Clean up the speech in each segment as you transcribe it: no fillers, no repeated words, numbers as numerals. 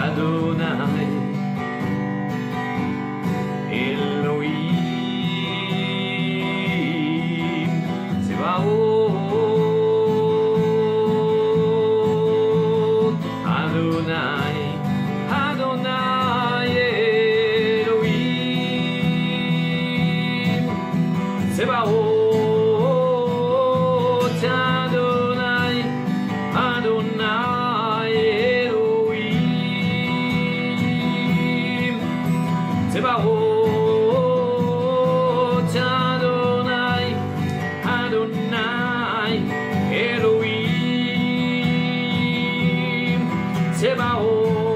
Adonai, Elohim, Tsevaot, Adonai, Adonai, Elohim, Tsevaot, Adonai, Adonai, Elohim, Tsevaot, Adonai, Adonai, Elohim, Tsevaot,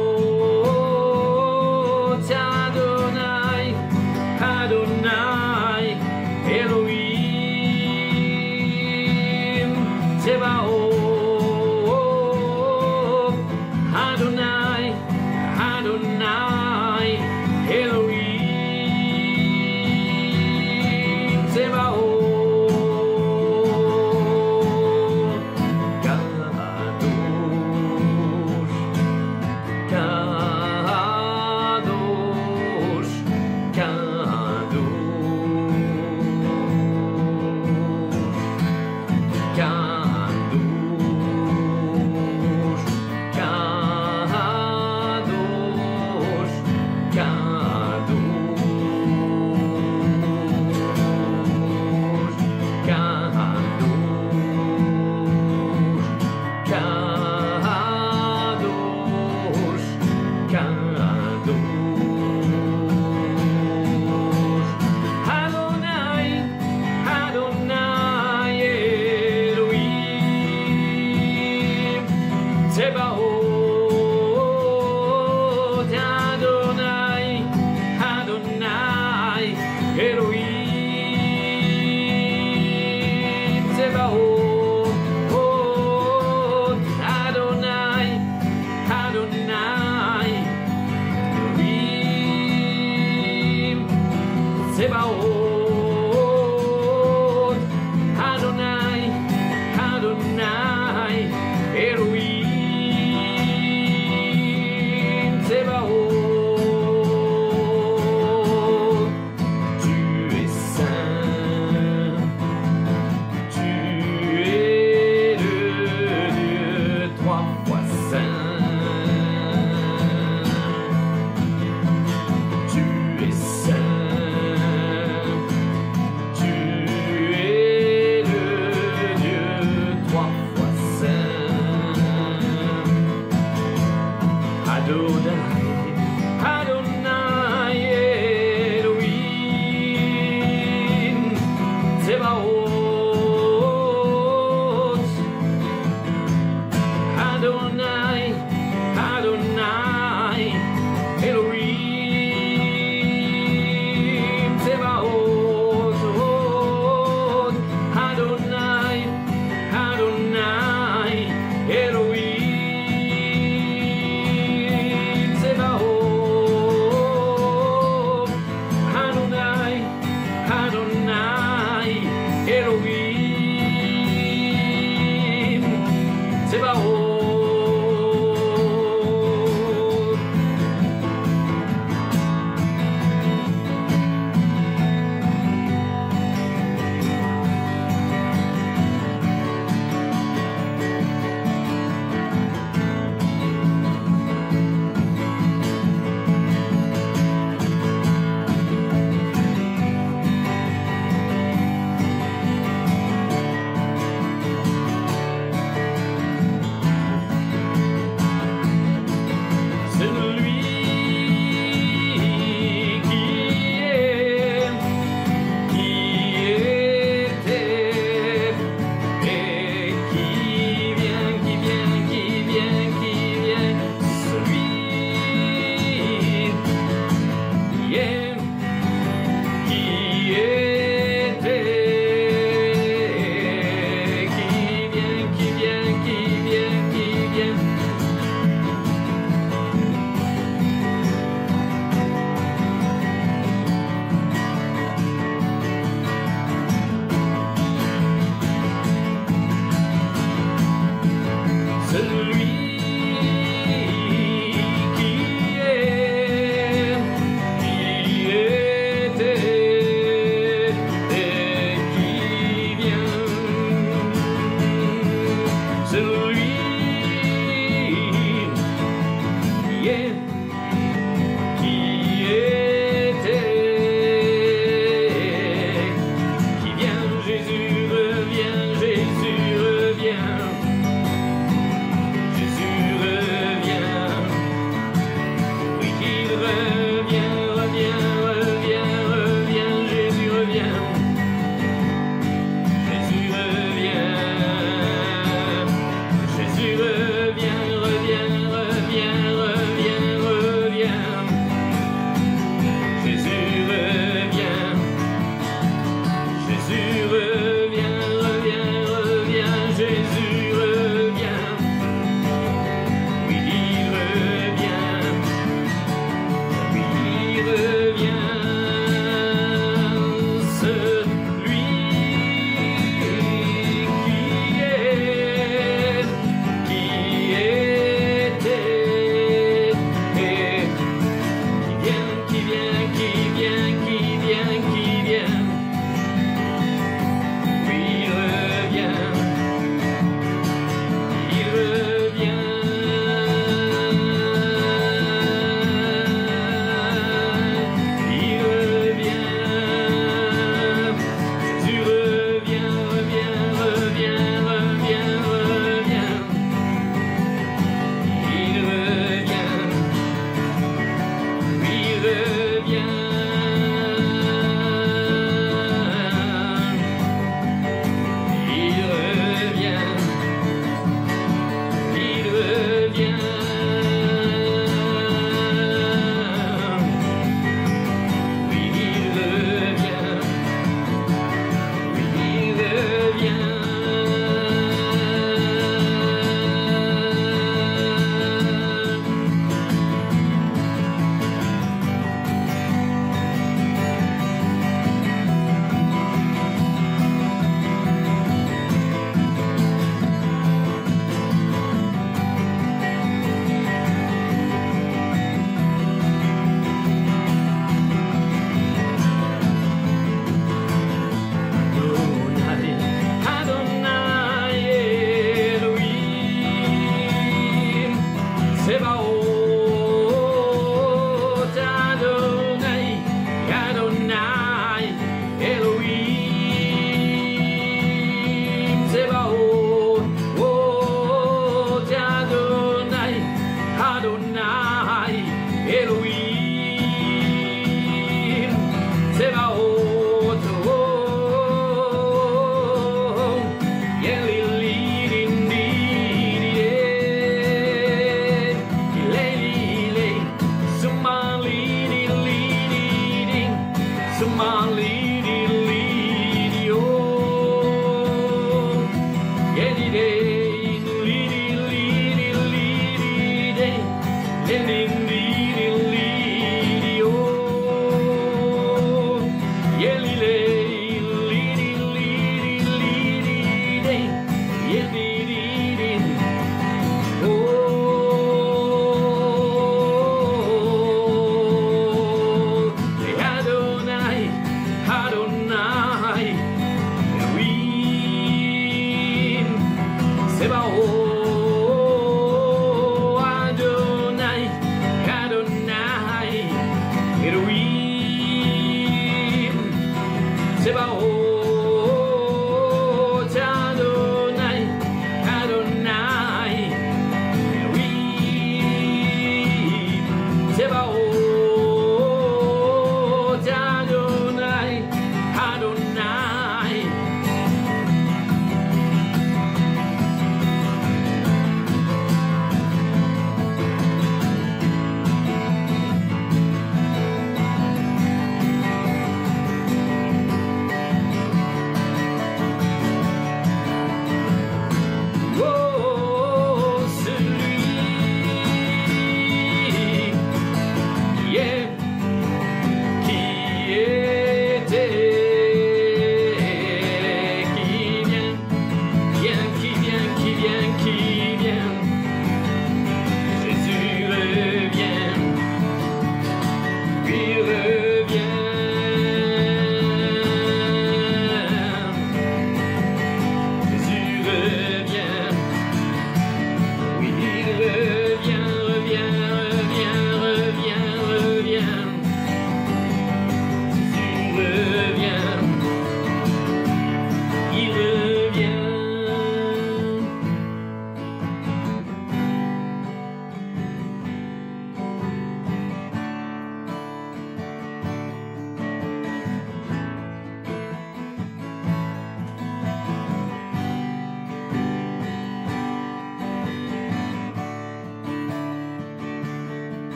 Adonai, Adonai, Elohim.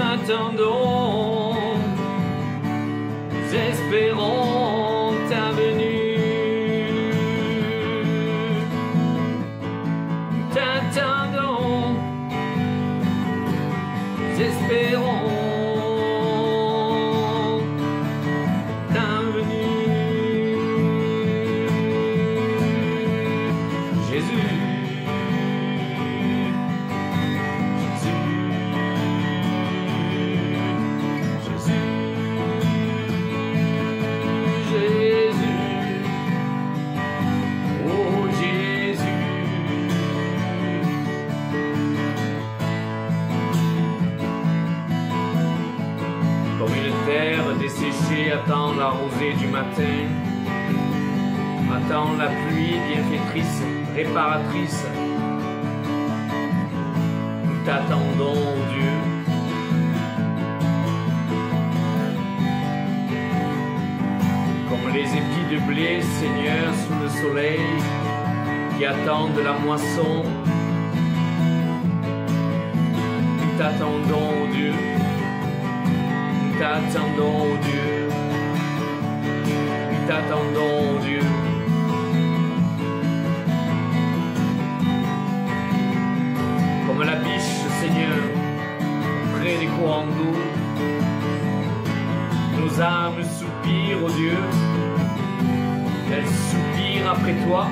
t'attendons, nous espérons ta venue. Nous t'attendons, nous espérons ta venue. Jésus. Desséchée attend la rosée du matin, attend la pluie bienfaitrice, réparatrice. Nous t'attendons, Dieu. Comme les épis de blé, Seigneur, sous le soleil, qui attendent la moisson. Nous t'attendons, Dieu. Nous t'attendons, Dieu. Nous t'attendons, Dieu. Comme la biche, Seigneur, près des courants d'eau, nos âmes soupirent, oh Dieu. Elles soupirent après toi.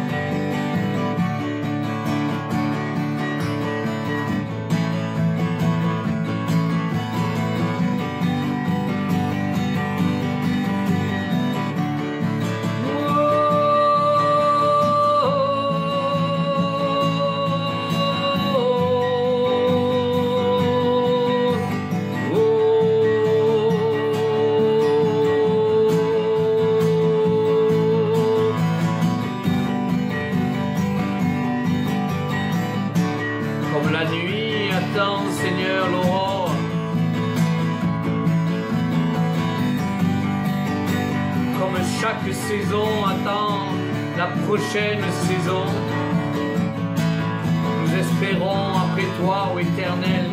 Seigneur, l'aurore. Comme chaque saison attend la prochaine saison, nous espérons après toi, ô Éternel.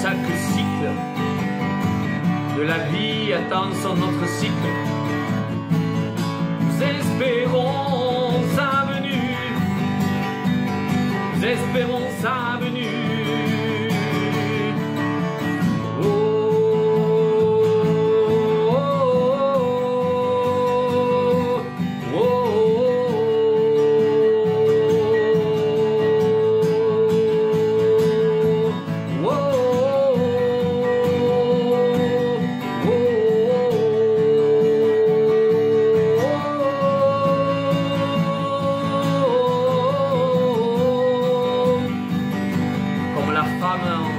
Chaque cycle de la vie attend son autre cycle. Nous espérons sa venue. Nous espérons sa venue.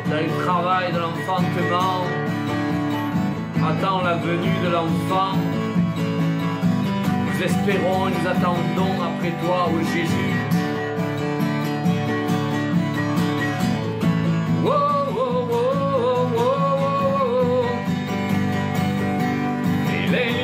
Dans le travail de l'enfantement, attend la venue de l'enfant. Nous espérons et nous attendons après toi, ô Jésus. Oh, oh, oh, oh, oh, oh. Il est.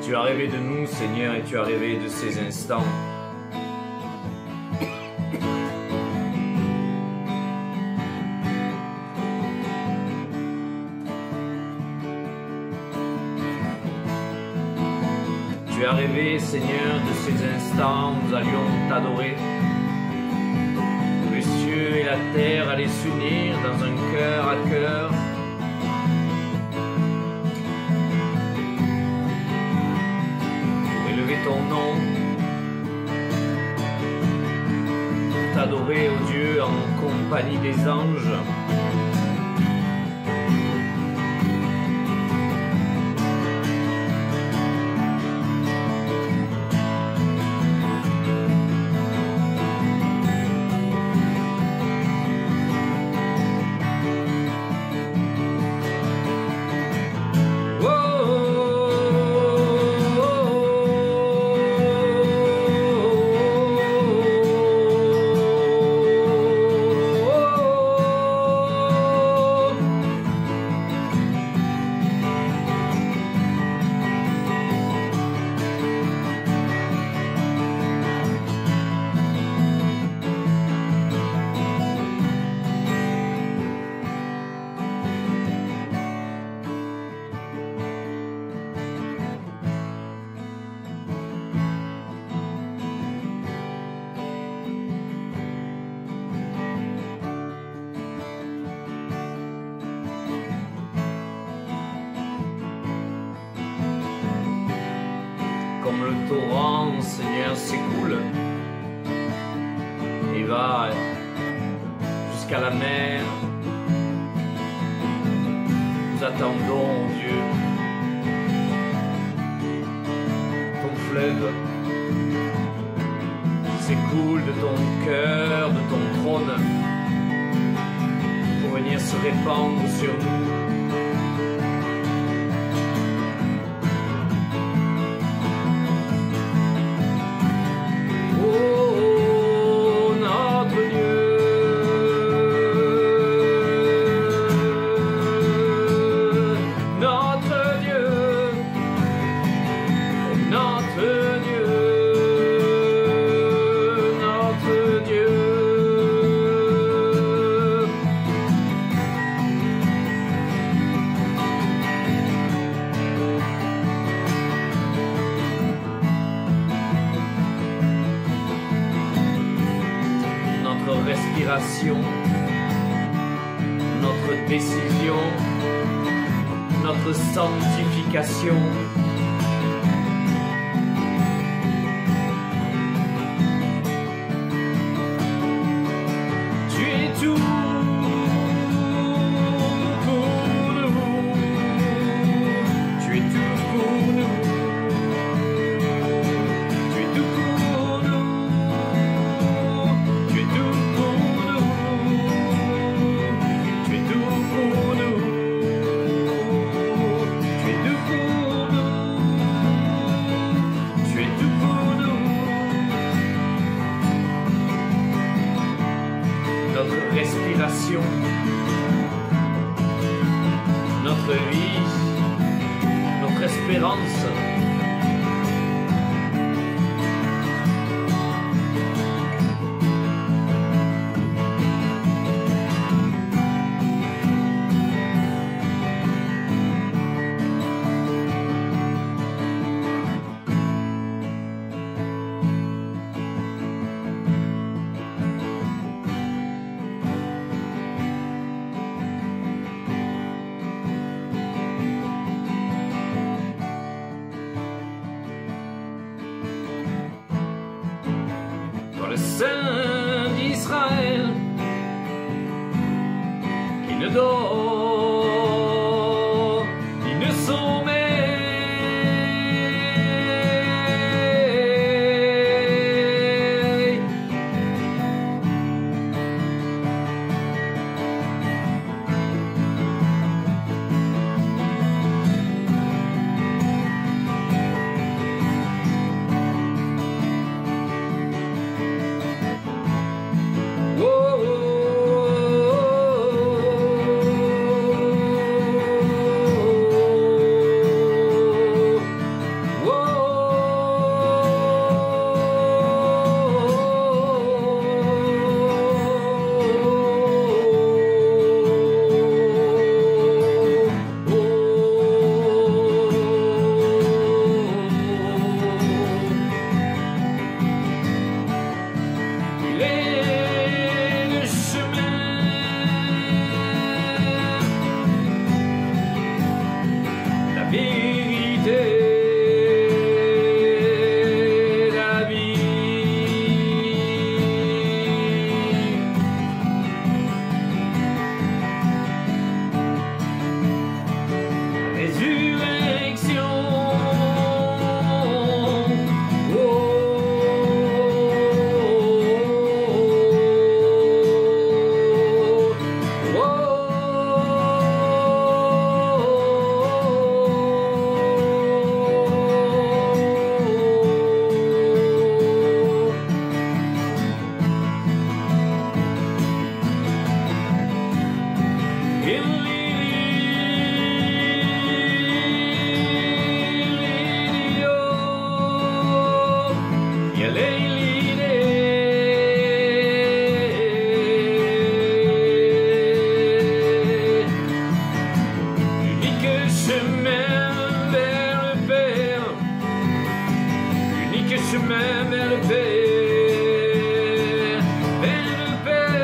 Tu as rêvé de nous, Seigneur, et tu as rêvé de ces instants. Tu as rêvé, Seigneur, de ces instants où nous allions t'adorer. Où les cieux et la terre allaient s'unir dans un cœur à cœur. Pour élever ton nom. Pour t'adorer, ô Dieu, en compagnie des anges. Comme le torrent, Seigneur, s'écoule et va jusqu'à la mer. Nous attendons, Dieu, ton fleuve qui s'écoule de ton cœur, de ton trône, pour venir se répandre sur nous. Notre décision, notre sanctification. Tu es tout pour nous. Tu es tout pour nous. Tu es tout pour nous. Tu es tout pour nous. Tu es tout pour nous. Tu es tout pour nous. Tu es tout pour nous. Notre respiration, notre vie, notre espérance. Le Saint d'Israël qui ne dort ni ne sommeille. chemin vers le Père, vers le Père,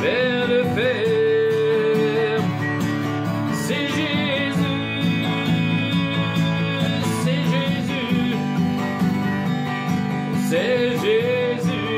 vers le Père. C'est Jésus, c'est Jésus, c'est Jésus.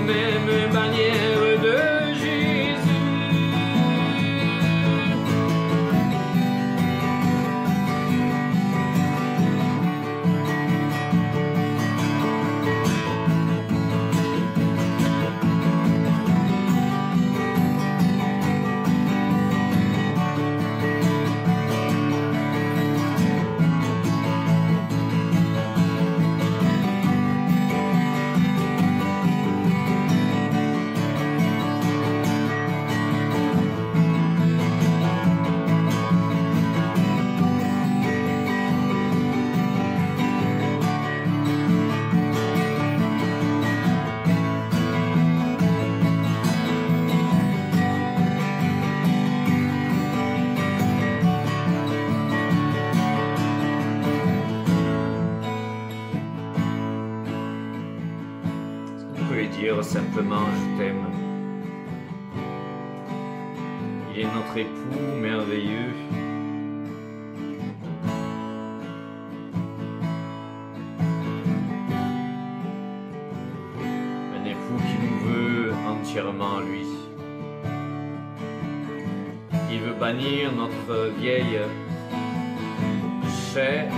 Même bannière de Jésus. Dire simplement je t'aime. Il est notre époux merveilleux. Un époux qui nous veut entièrement lui. Il veut bannir notre vieille chair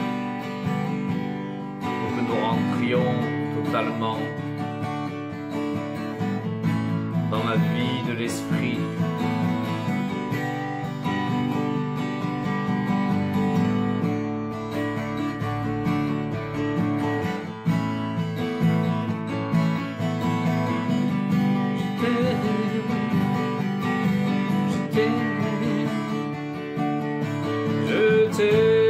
pour que nous rentrions totalement dans la vie de l'esprit. Je t'aime.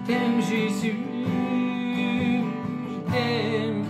t'aime Jésus, je t'aime.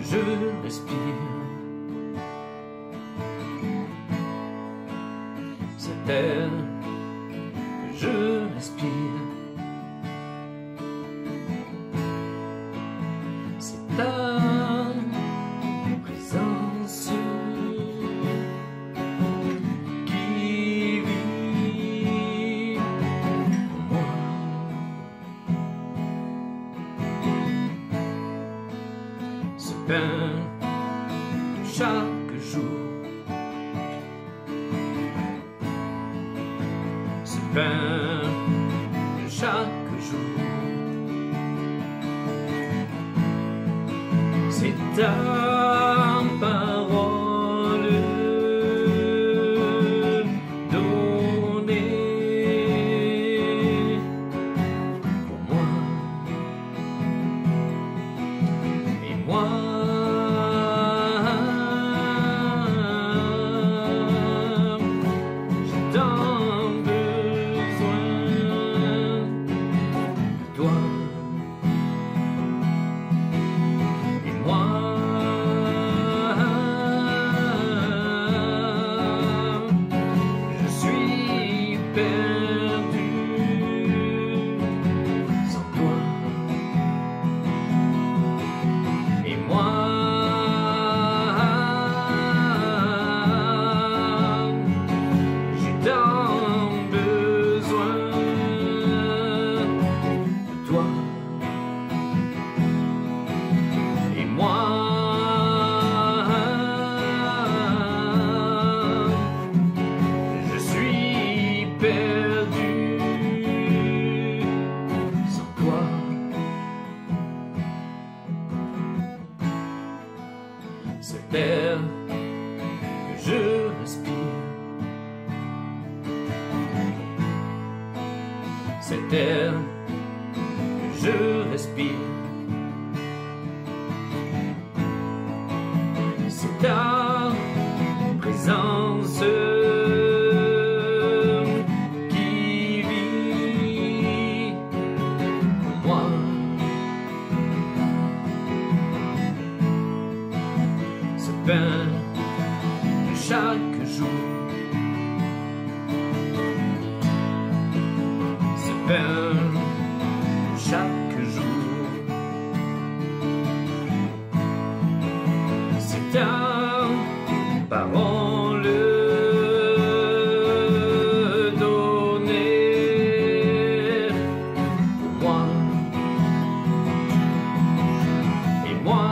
Je respire cet air que je respire, c'est ta présence qui vit en moi. Ce pain chaque jour, ce pain de chaque jour, c'est ta parole donnée pour moi et moi. Cet air que je respire, cet air que je respire, c'est ta présence qui vit en moi. Ce pain de chaque jour, ce pain de chaque jour, c'est ta parole donnée pour moi et moi.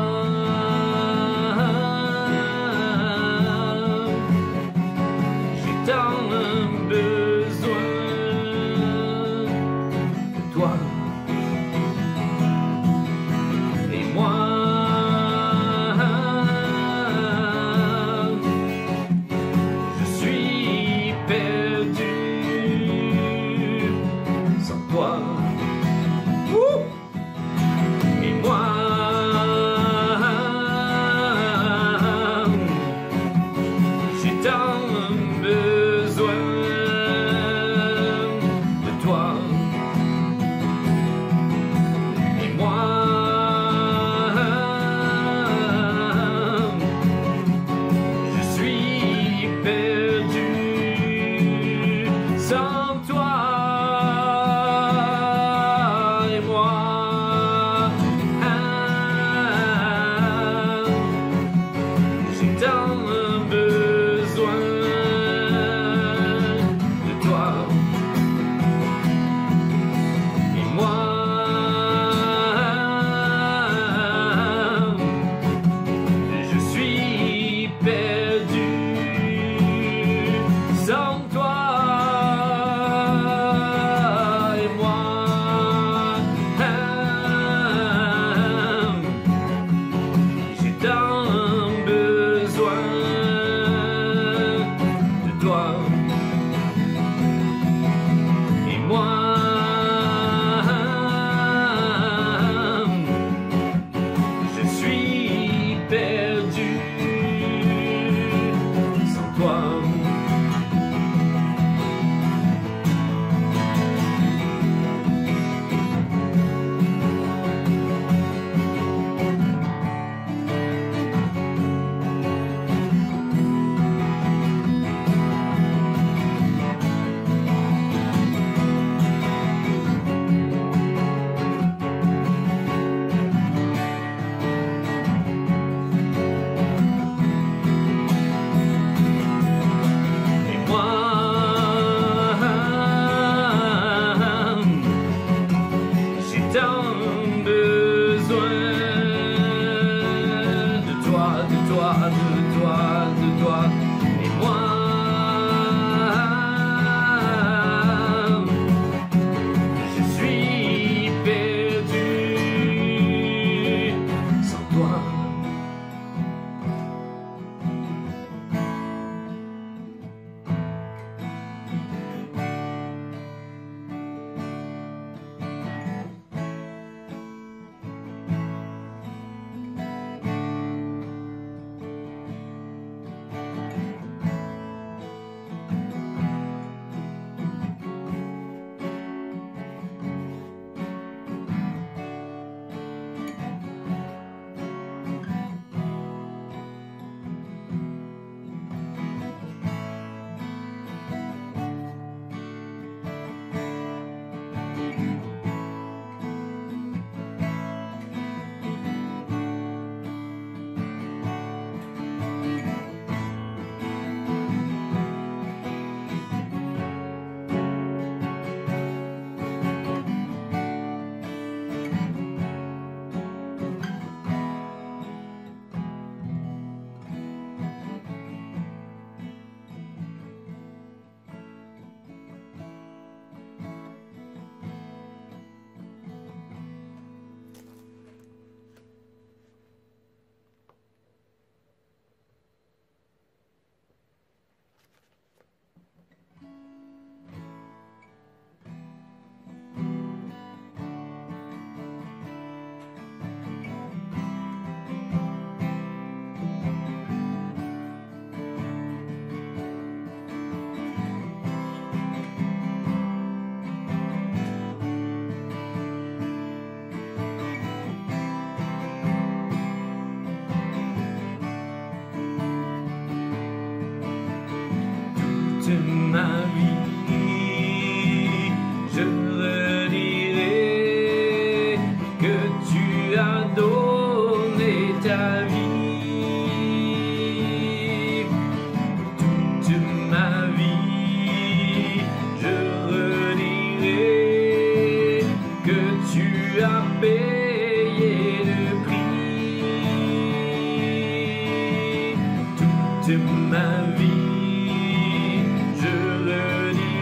J'ai tant besoin toi. Ma vie, je redirai que tu as donné ta vie. Toute ma vie, je redirai que tu as payé le prix. Toute ma vie, je redis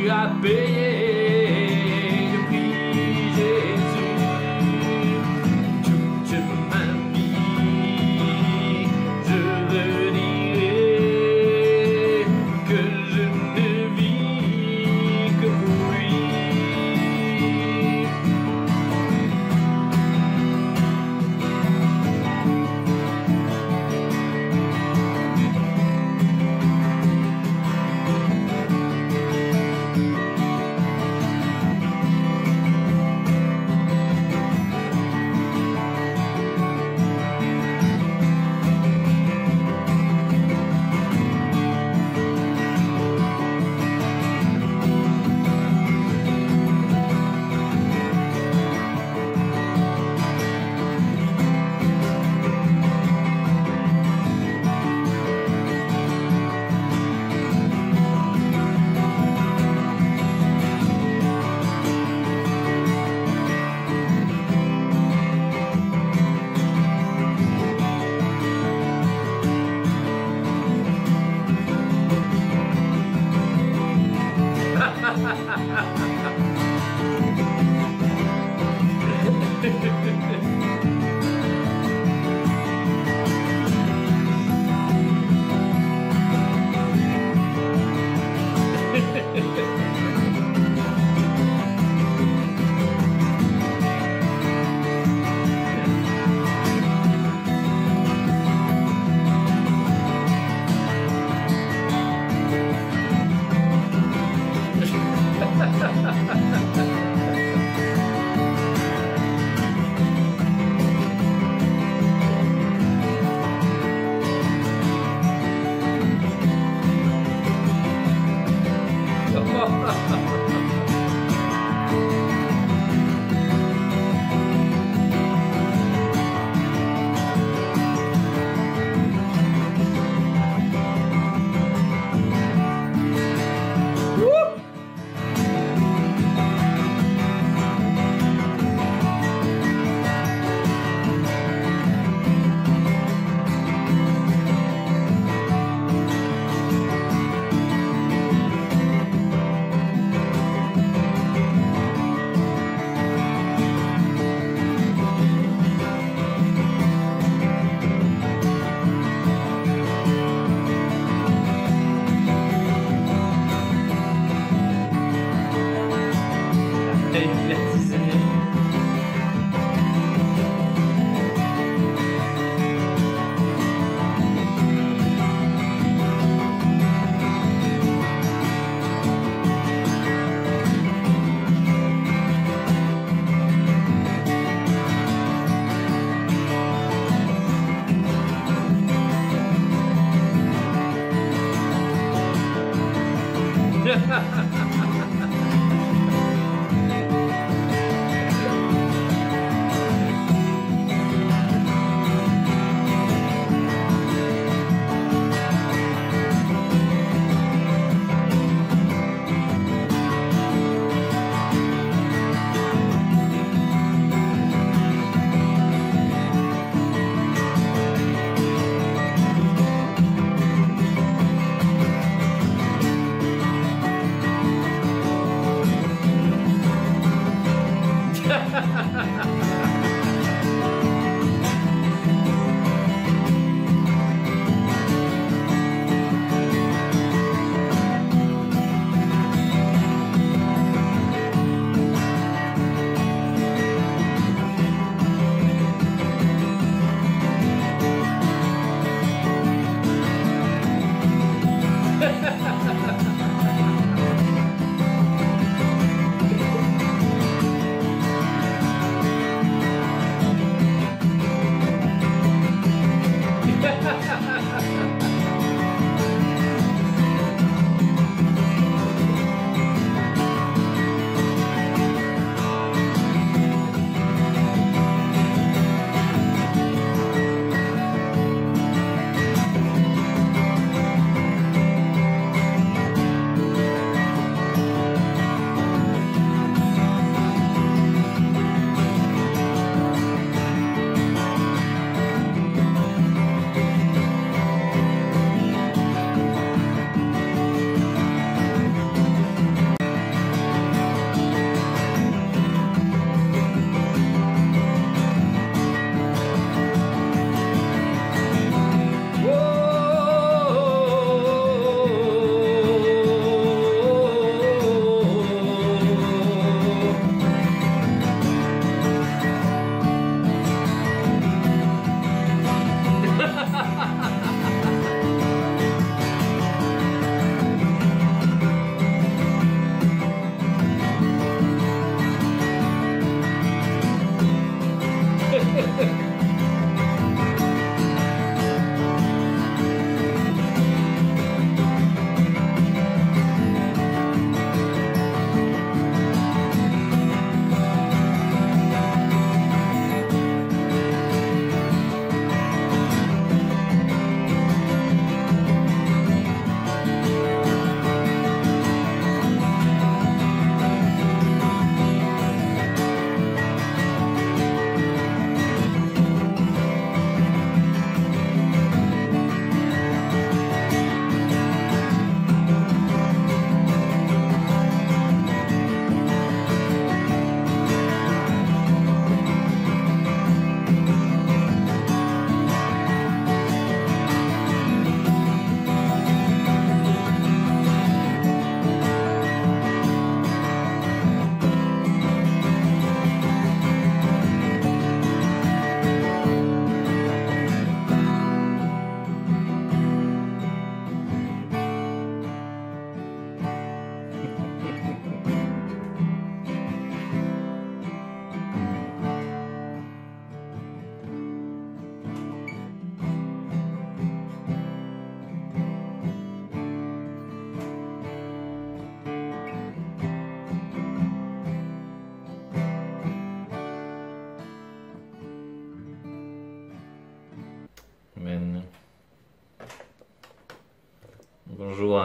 tu as payé le prix, Jésus. Toute ma vie, je redirai que je ne vis que pour lui.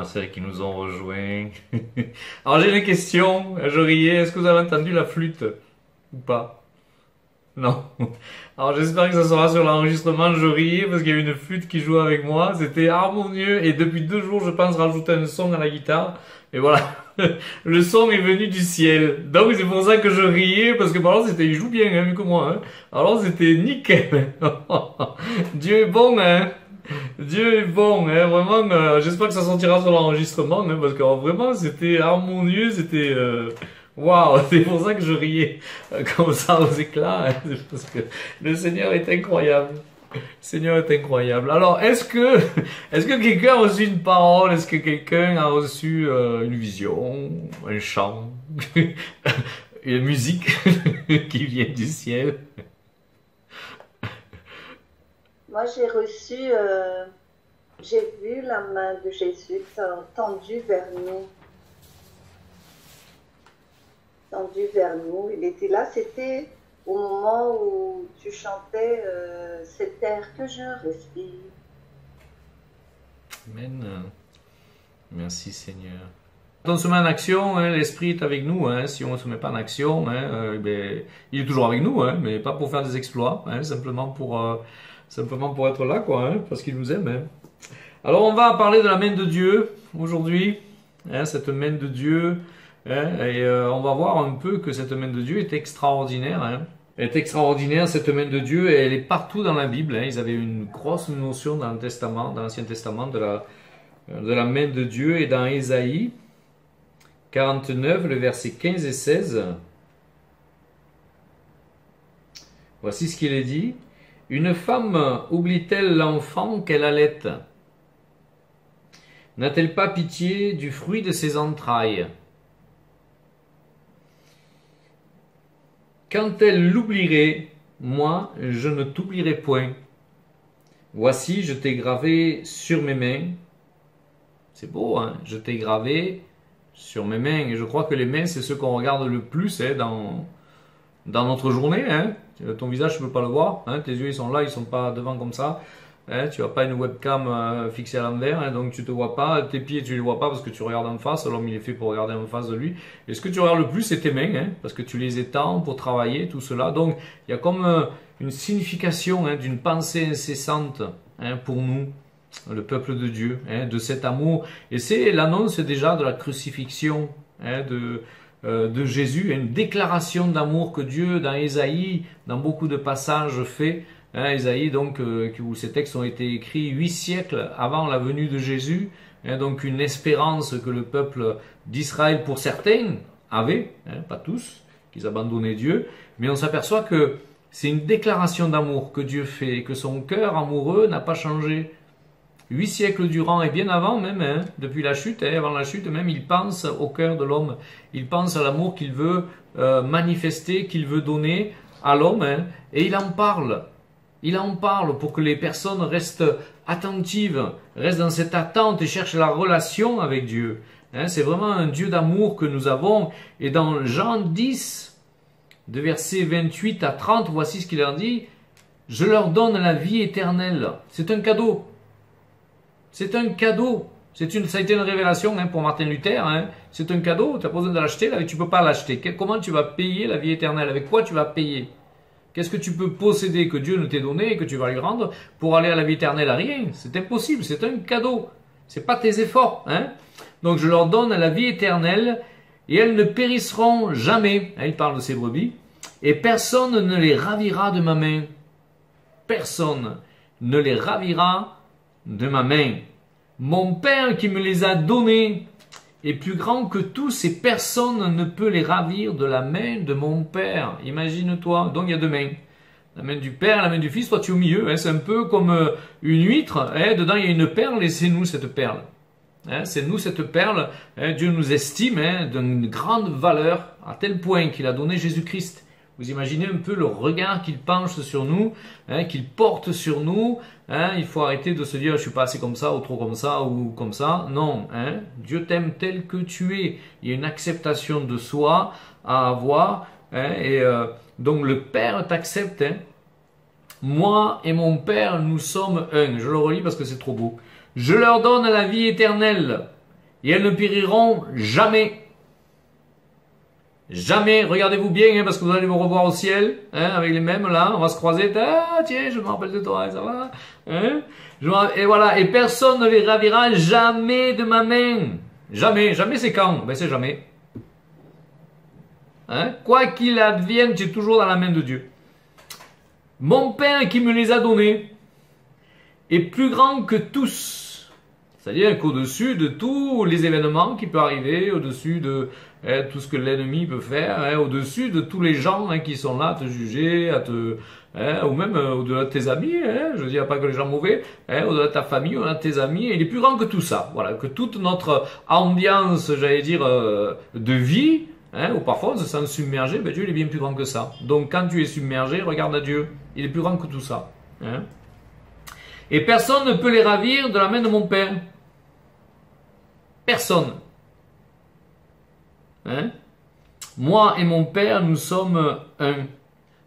frères et sœurs qui nous ont rejoints. Alors j'ai une question, je riais, est-ce que vous avez entendu la flûte ou pas? Non. Alors j'espère que ça sera sur l'enregistrement, je riais parce qu'il y a une flûte qui jouait avec moi, c'était harmonieux et depuis 2 jours je pense rajouter un son à la guitare. Et voilà, le son est venu du ciel. Donc c'est pour ça que je riais, parce que par exemple il joue bien, hein, mieux que moi. Hein. Alors c'était nickel. Dieu est bon, hein. Dieu est bon, hein. Vraiment, j'espère que ça sortira sur l'enregistrement, hein, parce que vraiment c'était harmonieux, c'était... Waouh, c'est pour ça que je riais comme ça aux éclats, hein, c'est parce que le Seigneur est incroyable. Le Seigneur est incroyable. Alors, est-ce que quelqu'un a reçu une parole? Est-ce que quelqu'un a reçu une vision, un chant, une musique qui vient du ciel? Moi, j'ai vu la main de Jésus tendue vers nous. Tendu vers nous. Il était là, c'était au moment où tu chantais cet air que je respire. Amen. Merci Seigneur. Quand on se met en action, hein, l'Esprit est avec nous. Hein. Si on ne se met pas en action, hein, il est toujours avec nous, hein, mais pas pour faire des exploits, hein, simplement pour être là, quoi, hein, parce qu'il nous aime. Hein. Alors on va parler de la main de Dieu aujourd'hui, hein, cette main de Dieu. Hein, et on va voir un peu que cette main de Dieu est extraordinaire. Hein. Elle est extraordinaire, cette main de Dieu, et elle est partout dans la Bible. Hein. Ils avaient une grosse notion dans le Testament, dans l'Ancien Testament, de la main de Dieu. Et dans Ésaïe 49, le verset 15 et 16, voici ce qu'il est dit. Une femme oublie-t-elle l'enfant qu'elle allaite? N'a-t-elle pas pitié du fruit de ses entrailles? Quand elle l'oublierait, moi, je ne t'oublierai point. Voici, je t'ai gravé sur mes mains. C'est beau, hein? Je t'ai gravé sur mes mains. Et je crois que les mains, c'est ce qu'on regarde le plus hein, dans notre journée. Hein? Ton visage, tu ne peux pas le voir. Hein? Tes yeux, ils sont là, ils ne sont pas devant comme ça. Hein, tu n'as pas une webcam fixée à l'envers, hein, donc tu ne te vois pas. Tes pieds, tu ne les vois pas parce que tu regardes en face. L'homme, il est fait pour regarder en face de lui. Et ce que tu regardes le plus, c'est tes mains, hein, parce que tu les étends pour travailler, tout cela. Donc, il y a comme une signification hein, d'une pensée incessante hein, pour nous, le peuple de Dieu, hein, de cet amour. Et c'est l'annonce déjà de la crucifixion hein, de Jésus, une déclaration d'amour que Dieu, dans Ésaïe, dans beaucoup de passages, fait. Hein, Ésaïe, donc, où ces textes ont été écrits 8 siècles avant la venue de Jésus, hein, donc une espérance que le peuple d'Israël, pour certains, avait, hein, pas tous, qu'ils abandonnaient Dieu, mais on s'aperçoit que c'est une déclaration d'amour que Dieu fait, et que son cœur amoureux n'a pas changé. 8 siècles durant, et bien avant même, hein, depuis la chute, hein, avant la chute même, il pense au cœur de l'homme, il pense à l'amour qu'il veut manifester, qu'il veut donner à l'homme, hein, et il en parle. Il en parle pour que les personnes restent attentives, restent dans cette attente et cherchent la relation avec Dieu. Hein, c'est vraiment un Dieu d'amour que nous avons. Et dans Jean 10, de versets 28 à 30, voici ce qu'il leur dit. Je leur donne la vie éternelle. C'est un cadeau. C'est un cadeau. Ça a été une révélation hein, pour Martin Luther. Hein. C'est un cadeau. Tu n'as pas besoin de l'acheter. Là, tu ne peux pas l'acheter. Comment tu vas payer la vie éternelle? Avec quoi tu vas payer? Qu'est-ce que tu peux posséder que Dieu ne t'ait donné et que tu vas lui rendre pour aller à la vie éternelle? À rien. C'est impossible. C'est un cadeau. C'est pas tes efforts. Hein. Donc je leur donne la vie éternelle et elles ne périsseront jamais. Hein, il parle de ces brebis. Et personne ne les ravira de ma main. Personne ne les ravira de ma main. Mon Père qui me les a donnés est plus grand que tous et personne ne peut les ravir de la main de mon Père. Imagine-toi. Donc il y a deux mains. La main du Père et la main du Fils. Toi tu es au milieu. Hein. C'est un peu comme une huître. Hein. Dedans il y a une perle et c'est nous cette perle. Hein. C'est nous cette perle. Hein. Dieu nous estime hein, d'une grande valeur à tel point qu'il a donné Jésus-Christ. Vous imaginez un peu le regard qu'il penche sur nous, hein, qu'il porte sur nous. Hein, il faut arrêter de se dire je suis pas assez comme ça ou trop comme ça ou comme ça. Non, hein, Dieu t'aime tel que tu es. Il y a une acceptation de soi à avoir. Hein, et donc le Père t'accepte. Hein. Moi et mon Père, nous sommes un. Je le relis parce que c'est trop beau. Je leur donne la vie éternelle et elles ne périront jamais. Jamais, regardez-vous bien, hein, parce que vous allez me revoir au ciel, hein, avec les mêmes là, on va se croiser, ah tiens, je me rappelle de toi, ça va, hein, et voilà, et personne ne les ravira jamais de ma main. Jamais, jamais c'est quand? Ben c'est jamais. Hein? Quoi qu'il advienne, tu es toujours dans la main de Dieu. Mon Père qui me les a donnés est plus grand que tous. C'est-à-dire qu'au-dessus de tous les événements qui peuvent arriver, au-dessus de tout ce que l'ennemi peut faire, au-dessus de tous les gens qui sont là à te juger, ou même au-delà de tes amis, je ne dis pas que les gens mauvais, au-delà de ta famille, au-delà de tes amis, il est plus grand que tout ça. Voilà, que toute notre ambiance, j'allais dire, de vie, ou parfois on se sent submergé, ben Dieu il est bien plus grand que ça. Donc quand tu es submergé, regarde à Dieu, il est plus grand que tout ça. Hein. Et personne ne peut les ravir de la main de mon Père. Personne. Hein? Moi et mon Père, nous sommes un.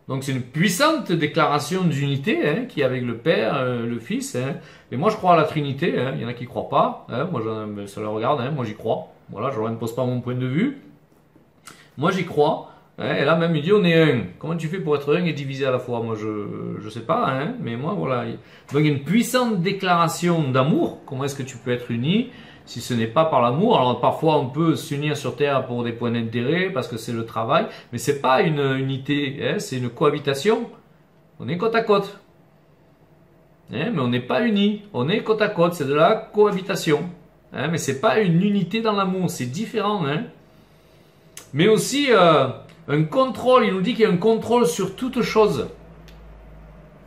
Donc c'est une puissante déclaration d'unité hein, qui est avec le Père, le Fils. Hein. Et moi je crois à la Trinité. Hein. Il y en a qui ne croient pas. Hein. Moi ça le regarde. Hein. Moi j'y crois. Voilà, je n'impose pas mon point de vue. Moi j'y crois. Hein. Et là même il dit on est un. Comment tu fais pour être un et divisé à la fois? Moi je sais pas. Hein. Mais moi voilà. Donc il y a une puissante déclaration d'amour. Comment est-ce que tu peux être uni? Si ce n'est pas par l'amour, alors parfois on peut s'unir sur terre pour des points d'intérêt, parce que c'est le travail, mais c'est pas une unité, hein, c'est une cohabitation. On est côte à côte. Hein, mais on n'est pas unis, on est côte à côte, c'est de la cohabitation. Hein, mais c'est pas une unité dans l'amour, c'est différent. Hein. Mais aussi un contrôle, il nous dit qu'il y a un contrôle sur toute chose.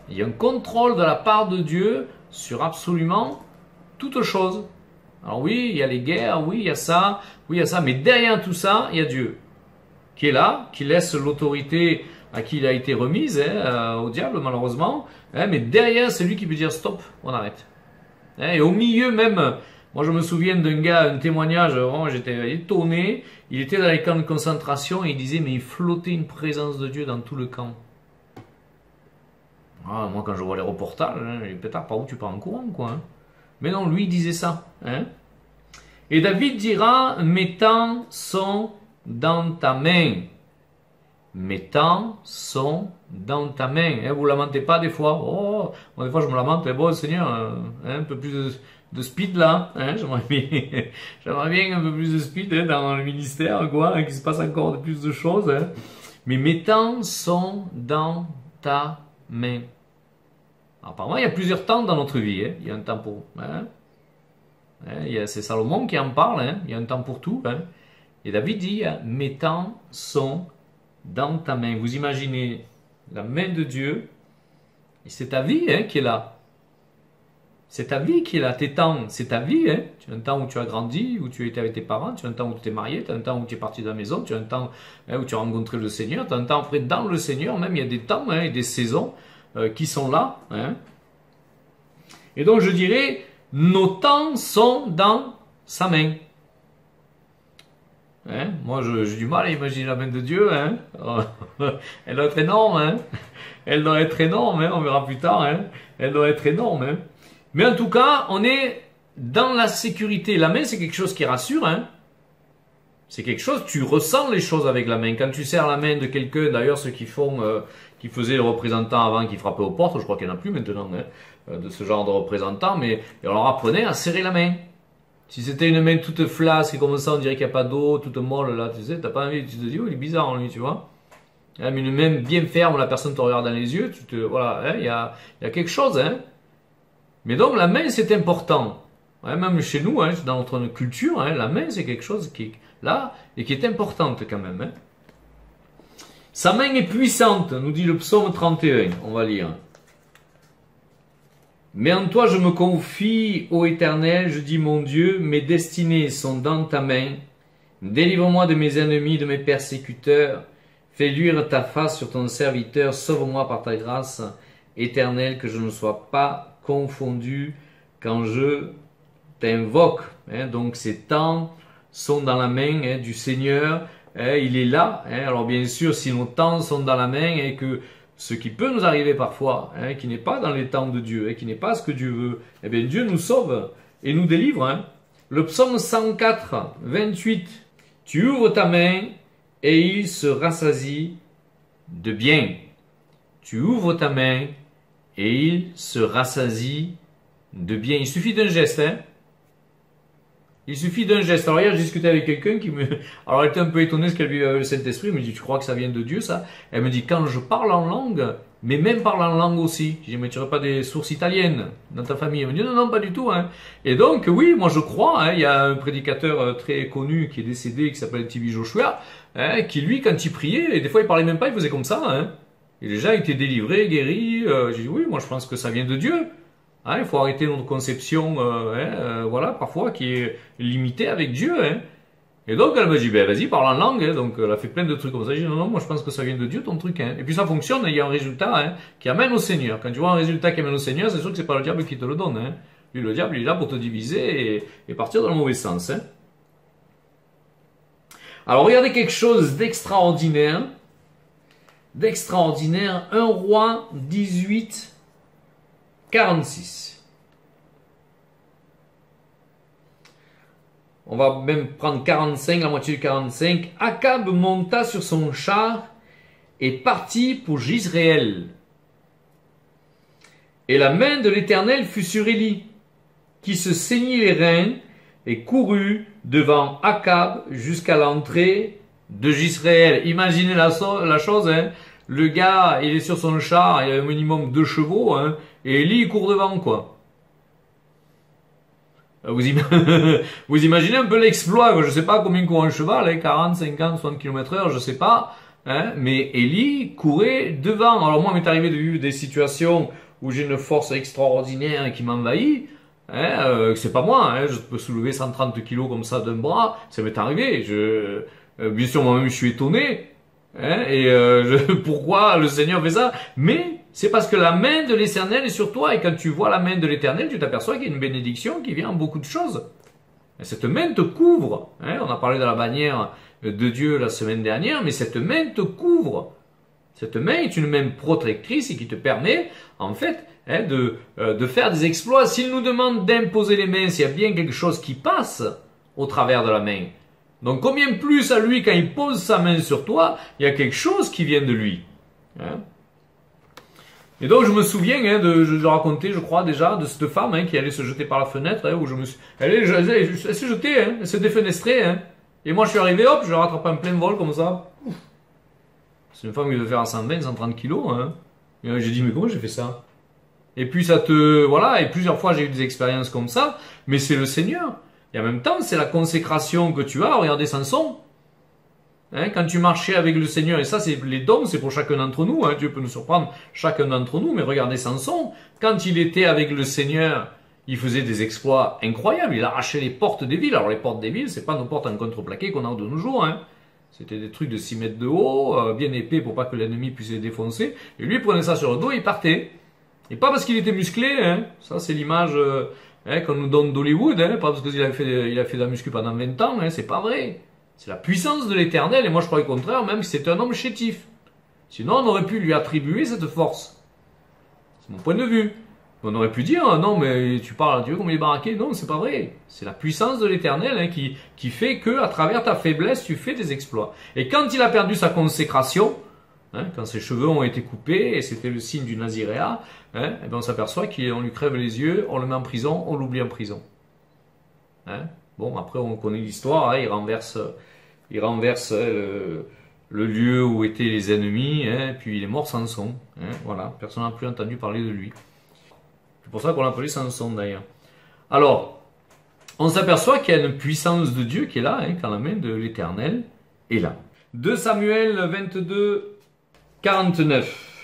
Il y a un contrôle de la part de Dieu sur absolument toute chose. Alors oui, il y a les guerres, oui, il y a ça, mais derrière tout ça, il y a Dieu qui est là, qui laisse l'autorité à qui il a été remise, hein, au diable malheureusement, hein, mais derrière c'est lui qui peut dire stop, on arrête. Hein, et au milieu même, moi je me souviens d'un gars, un témoignage, vraiment j'étais étonné, il était dans les camps de concentration et il disait mais il flottait une présence de Dieu dans tout le camp. Ah, moi quand je vois les reportages, hein, les pétards, par où tu pars en courant quoi. Hein. Mais non, lui il disait ça. Hein? Et David dira, mes temps sont dans ta main. Mes temps sont dans ta main. Hein, vous ne lamentez pas des fois. Oh, moi des fois je me lamente. Bon Seigneur, un peu plus de speed là. Hein, j'aimerais bien un peu plus de speed hein, dans le ministère, quoi, hein, qu'il se passe encore plus de choses. Hein. Mais mes temps sont dans ta main. Apparemment, il y a plusieurs temps dans notre vie. Hein. Il y a un temps pour... Hein. C'est Salomon qui en parle. Hein. Il y a un temps pour tout. Hein. Et David dit, mes temps sont dans ta main. Vous imaginez la main de Dieu. Et c'est ta vie hein, qui est là. C'est ta vie qui est là. Tes temps, c'est ta vie. Hein. Tu as un temps où tu as grandi, où tu étais avec tes parents. Tu as un temps où tu t'es marié. Tu as un temps où tu es parti de la maison. Tu as un temps où tu as rencontré le Seigneur. Tu as un temps après dans le Seigneur. Même il y a des temps hein, et des saisons qui sont là. Hein. Et donc je dirais, nos temps sont dans sa main. Hein. Moi j'ai du mal à imaginer la main de Dieu. Hein. Elle doit être énorme. Hein. Elle doit être énorme. Hein. On verra plus tard. Hein. Elle doit être énorme. Hein. Mais en tout cas, on est dans la sécurité. La main c'est quelque chose qui rassure. Hein. C'est quelque chose, tu ressens les choses avec la main. Quand tu serres la main de quelqu'un, d'ailleurs ceux qui font, qui faisaient les représentants avant, qui frappaient aux portes, je crois qu'il n'y en a plus maintenant, hein, de ce genre de représentants, mais on leur apprenait à serrer la main. Si c'était une main toute flasque et comme ça, on dirait qu'il n'y a pas d'eau, toute molle, là, tu sais, t'as pas envie, tu te dis, oh, il est bizarre lui, tu vois. Hein, mais une main bien ferme, la personne te regarde dans les yeux, voilà, hein, il y a quelque chose, hein. Mais donc la main c'est important. Ouais, même chez nous, hein, dans notre culture, hein, la main c'est quelque chose qui est là et qui est importante quand même. Hein. Sa main est puissante, nous dit le psaume 31, on va lire. Mais en toi je me confie, ô Éternel, je dis mon Dieu, mes destinées sont dans ta main. Délivre-moi de mes ennemis, de mes persécuteurs. Fais luire ta face sur ton serviteur, sauve-moi par ta grâce, Éternel, que je ne sois pas confondu quand je t'invoque. Hein, donc ces temps sont dans la main hein, du Seigneur, hein, il est là. Hein, alors bien sûr, si nos temps sont dans la main et que ce qui peut nous arriver parfois, hein, qui n'est pas dans les temps de Dieu, hein, qui n'est pas ce que Dieu veut, eh bien Dieu nous sauve et nous délivre. Hein. Le psaume 104, 28. Tu ouvres ta main et il se rassasie de bien. Tu ouvres ta main et il se rassasie de bien. Il suffit d'un geste, hein. Il suffit d'un geste. Alors hier, j'ai discuté avec quelqu'un qui me... Alors elle était un peu étonnée parce qu'elle vit le Saint-Esprit. Elle me dit, tu crois que ça vient de Dieu, ça? Elle me dit, quand je parle en langue, mais même parle en langue aussi. Je dis, mais tu n'aurais pas des sources italiennes dans ta famille? Elle me dit, non, non, pas du tout, hein. Et donc, oui, moi je crois, hein, il y a un prédicateur très connu qui est décédé, qui s'appelle T.B. Joshua, hein, qui lui, quand il priait, et des fois il parlait même pas, il faisait comme ça, hein. Et les gens étaient délivrés, guéris. J'ai dit, oui, moi je pense que ça vient de Dieu. Hein, il faut arrêter notre conception, voilà, parfois qui est limitée avec Dieu. Hein. Et donc elle me dit, ben vas-y, parle en langue. Hein. Donc elle a fait plein de trucs comme ça. J'ai dit, non, non, moi je pense que ça vient de Dieu ton truc. Hein. Et puis ça fonctionne, il y a un résultat hein, qui amène au Seigneur. Quand tu vois un résultat qui amène au Seigneur, c'est sûr que c'est pas le diable qui te le donne. Hein. Lui, le diable, il est là pour te diviser et partir dans le mauvais sens. Hein. Alors regardez quelque chose d'extraordinaire. D'extraordinaire. 1 Roi 18, 46. On va même prendre 45, la moitié de 45. Akab monta sur son char et partit pour Jizréel. Et la main de l'Éternel fut sur Élie, qui se saignit les reins et courut devant Akab jusqu'à l'entrée de Jizréel. Imaginez la chose, hein. Le gars, il est sur son char, il a un minimum 2 chevaux, hein, et Élie, il court devant, quoi. Vous imaginez un peu l'exploit, je ne sais pas combien court un cheval, hein, 40, 50, 60 km/h, je ne sais pas, hein, mais Élie courait devant. Alors moi, il m'est arrivé de vivre des situations où j'ai une force extraordinaire qui m'envahit, hein, c'est pas moi, hein, je peux soulever 130 kilos comme ça d'un bras, ça m'est arrivé, bien sûr moi-même je suis étonné, hein, pourquoi le Seigneur fait ça, mais c'est parce que la main de l'Éternel est sur toi, et quand tu vois la main de l'Éternel, tu t'aperçois qu'il y a une bénédiction qui vient en beaucoup de choses. Et cette main te couvre, hein, on a parlé de la bannière de Dieu la semaine dernière, mais cette main te couvre. Cette main est une main protectrice et qui te permet, en fait, hein, de faire des exploits. S'il nous demande d'imposer les mains, s'il y a bien quelque chose qui passe au travers de la main. Donc combien plus à lui, quand il pose sa main sur toi, il y a quelque chose qui vient de lui. Hein. Et donc je me souviens, hein, je racontais, je crois déjà, de cette femme hein, qui allait se jeter par la fenêtre, hein, où je me suis... Elle s'est jetée, hein, elle s'est défenestrée, hein. Et moi je suis arrivé, hop, je l'ai rattrapé en plein vol comme ça. C'est une femme qui devait faire 120, 130 kilos, hein. Et j'ai dit, mais comment j'ai fait ça? Et puis ça te... Voilà, et plusieurs fois j'ai eu des expériences comme ça, mais c'est le Seigneur. Et en même temps, c'est la consécration que tu as. Regardez Samson. Hein, quand tu marchais avec le Seigneur, et ça c'est les dons, c'est pour chacun d'entre nous, hein, Dieu peut nous surprendre chacun d'entre nous, mais regardez Samson, quand il était avec le Seigneur, il faisait des exploits incroyables, il arrachait les portes des villes. Alors les portes des villes, c'est pas nos portes en contreplaqué qu'on a de nos jours, hein. C'était des trucs de 6 mètres de haut, bien épais pour pas que l'ennemi puisse les défoncer, et lui il prenait ça sur le dos et il partait. Et pas parce qu'il était musclé, hein, ça c'est l'image hein, qu'on nous donne d'Hollywood, hein, pas parce qu'il a fait de la muscu pendant 20 ans, hein, c'est pas vrai. C'est la puissance de l'Éternel, et moi je crois le contraire, même que c'est un homme chétif. Sinon on aurait pu lui attribuer cette force. C'est mon point de vue. On aurait pu dire, non mais tu parles à Dieu comme il est baraqué. Non, c'est pas vrai. C'est la puissance de l'Éternel hein, qui fait que à travers ta faiblesse, tu fais des exploits. Et quand il a perdu sa consécration, hein, quand ses cheveux ont été coupés, et c'était le signe du naziréat, hein, et bien on s'aperçoit qu'on lui crève les yeux, on le met en prison, on l'oublie en prison. Hein. Bon, après on connaît l'histoire, hein, il renverse le lieu où étaient les ennemis, hein, puis il est mort Samson. Hein, voilà, personne n'a plus entendu parler de lui. C'est pour ça qu'on l'appelait Samson d'ailleurs. Alors, on s'aperçoit qu'il y a une puissance de Dieu qui est là, hein, quand la main de l'Éternel est là. 2 Samuel 22, 49.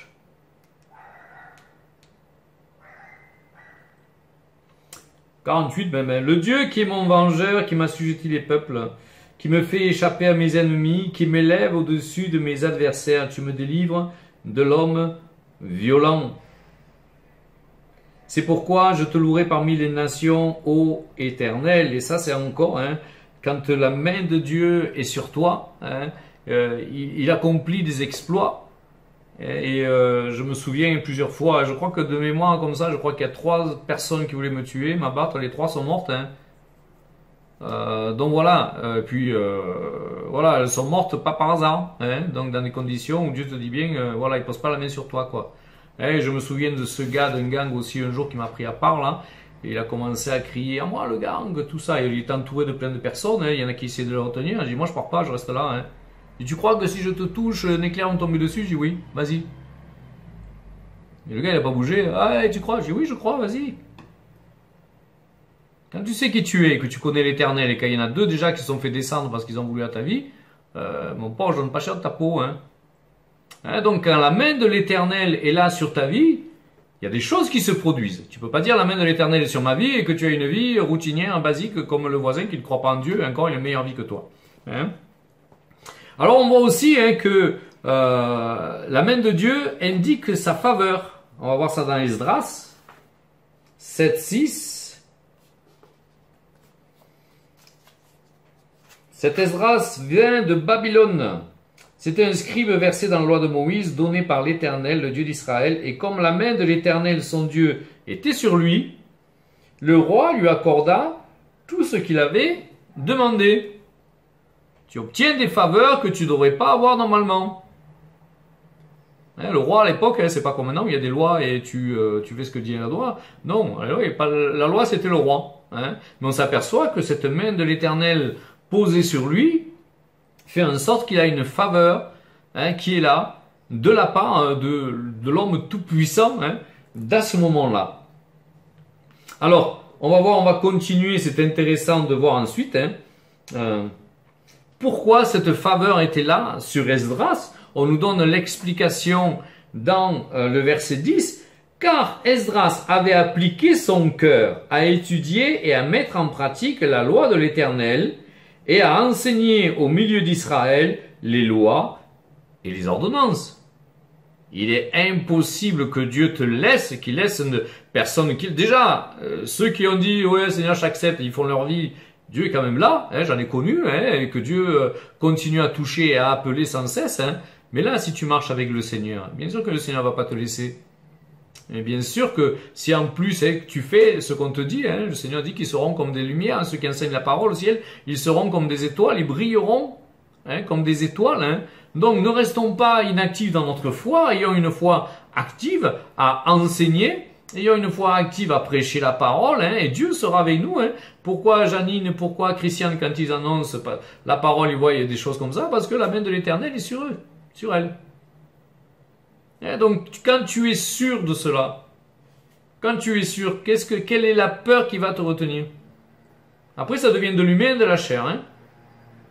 « 48, le Dieu qui est mon vengeur, qui m'assujettit les peuples, qui me fait échapper à mes ennemis, qui m'élève au-dessus de mes adversaires. Tu me délivres de l'homme violent. C'est pourquoi je te louerai parmi les nations, ô Éternel. » Et ça, c'est encore, hein, quand la main de Dieu est sur toi, hein, il accomplit des exploits. Et je me souviens plusieurs fois, je crois que de mémoire comme ça, je crois qu'il y a 3 personnes qui voulaient me tuer, m'abattre, les 3 sont mortes. Hein. Donc voilà, voilà, elles sont mortes pas par hasard, hein, donc dans des conditions où Dieu te dit bien, voilà, il pose pas la main sur toi, quoi. Hein, je me souviens de ce gars d'un gang aussi un jour qui m'a pris à part là, et il a commencé à crier à moi le gang, tout ça, et il est entouré de plein de personnes, hein, il y en a qui essaient de le retenir, j'ai dit moi je pars pas, je reste là, hein. Et tu crois que si je te touche, un éclair va me tomber dessus? J'ai dit oui, vas-y. Et le gars il a pas bougé, ah tu crois? J'ai dit oui je crois, vas-y. Quand tu sais qui tu es, que tu connais l'Éternel, et qu'il y en a deux déjà qui se sont fait descendre parce qu'ils ont voulu à ta vie, mon pauvre, je donne pas cher de ta peau. Hein. Hein, donc quand la main de l'Éternel est là sur ta vie, il y a des choses qui se produisent. Tu peux pas dire la main de l'Éternel est sur ma vie et que tu as une vie routinière, basique, comme le voisin qui ne croit pas en Dieu, et encore il a une meilleure vie que toi. Hein. Alors on voit aussi hein, que la main de Dieu indique sa faveur. On va voir ça dans Esdras 7:6. Cet Esdras vient de Babylone. C'était un scribe versé dans la loi de Moïse, donné par l'Éternel, le Dieu d'Israël. Et comme la main de l'Éternel, son Dieu, était sur lui, le roi lui accorda tout ce qu'il avait demandé. Tu obtiens des faveurs que tu ne devrais pas avoir normalement. Hein, le roi à l'époque, hein, c'est pas comme maintenant, il y a des lois et tu fais ce que dit la loi. Non, la loi c'était le roi. Hein. Mais on s'aperçoit que cette main de l'Éternel posée sur lui fait en sorte qu'il a une faveur hein, qui est là de la part de l'homme tout-puissant hein, d'à ce moment-là. Alors, on va voir, on va continuer, c'est intéressant de voir ensuite hein, pourquoi cette faveur était là sur Esdras. On nous donne l'explication dans le verset 10. Car Esdras avait appliqué son cœur à étudier et à mettre en pratique la loi de l'Éternel et à enseigner au milieu d'Israël les lois et les ordonnances. Il est impossible que Dieu te laisse, qu'il laisse une personne qui... Déjà, ceux qui ont dit « Ouais, Seigneur, j'accepte, ils font leur vie », Dieu est quand même là, hein, j'en ai connu, hein, et que Dieu continue à toucher et à appeler sans cesse. Hein. Mais là, si tu marches avec le Seigneur, bien sûr que le Seigneur ne va pas te laisser. Et bien sûr que si en plus hein, tu fais ce qu'on te dit, hein, le Seigneur dit qu'ils seront comme des lumières, ceux qui enseignent la parole au ciel, ils seront comme des étoiles, ils brilleront hein, comme des étoiles. Hein. Donc ne restons pas inactifs dans notre foi, ayons une foi active à enseigner, ayons une foi active à prêcher la parole, hein, et Dieu sera avec nous. Hein. Pourquoi Janine, pourquoi Christiane, quand ils annoncent la parole, ils voient des choses comme ça? Parce que la main de l'Éternel est sur eux, sur elle. Et donc, quand tu es sûr de cela, quand tu es sûr, quelle est la peur qui va te retenir? Après, ça devient de l'humain et de la chair. Hein.